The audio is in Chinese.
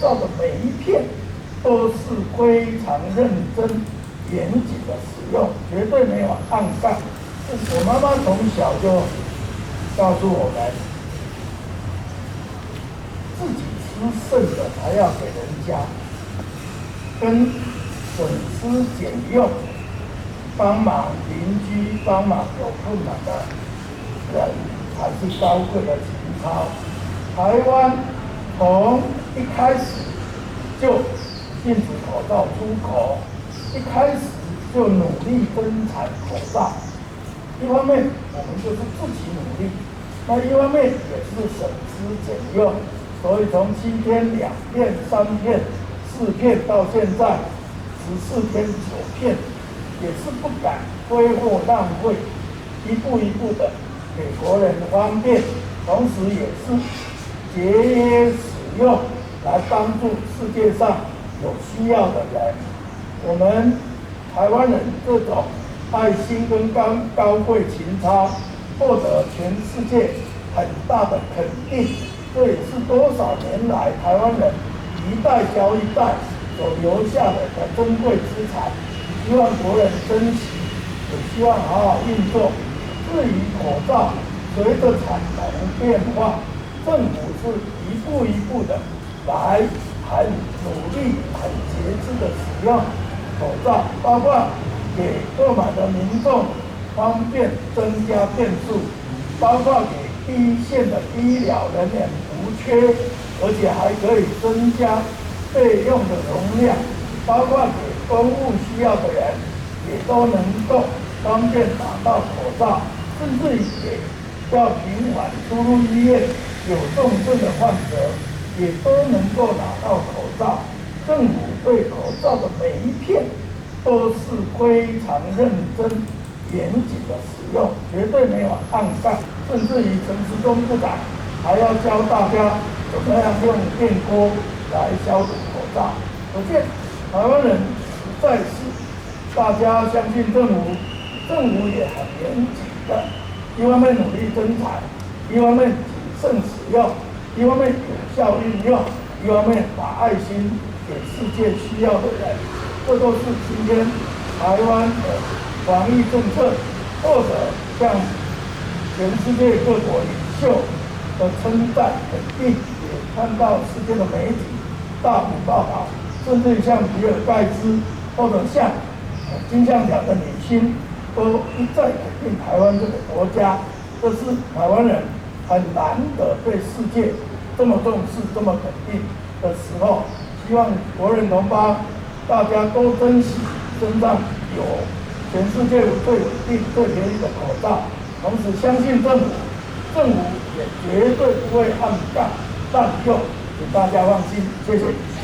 罩的每一片都是非常认真、严谨的使用，绝对没有暗杠。我妈妈从小就告诉我们，自己吃剩的才要给人家，跟省吃俭用，帮忙邻居、帮忙有困难的人才是高贵的情操。台湾从一开始就禁止口罩出口，一开始就努力生产口罩。一方面我们就是自己努力，那一方面也是省吃俭用，所以从7天2片、3片、4片到现在14天9片，也是不敢挥霍浪费，一步一步的给国人方便，同时也是节约使用，来帮助世界上有需要的人。我们台湾人这种爱心跟高贵情操，获得全世界很大的肯定，这也是多少年来台湾人一代交一代所留下的珍贵资产。希望国人珍惜，也希望好好运作。至于口罩，随着产能变化，政府是一步一步的来很努力、很节制的使用口罩，包括给购买的民众方便增加便数，包括给第一线的医疗人员无缺，而且还可以增加备用的容量，包括给公务需要的人也都能够方便拿到口罩，甚至于给要频繁出入医院有重症的患者也都能够拿到口罩。政府对口罩的每一片都是非常认真、严谨的使用，绝对没有暗杠。甚至于陈时中部长还要教大家怎么样用电锅来消毒口罩。可见台湾人实在是大家相信政府，政府也很严谨的，一方面努力生产，一方面谨慎使用，一方面有效运用，一方面把爱心给世界需要的人。这都是今天台湾的防疫政策，或者向全世界各国领袖的称赞肯定，也看到世界的媒体大幅报道，甚至像比尔盖茨或者像金像奖的女星，都一再肯定台湾这个国家。这是台湾人很难得对世界这么重视、这么肯定的时候，希望国人同胞大家都珍惜身上有全世界最稳定、最便宜的口罩，同时相信政府，政府也绝对不会暗杠滥用，请大家放心，谢谢。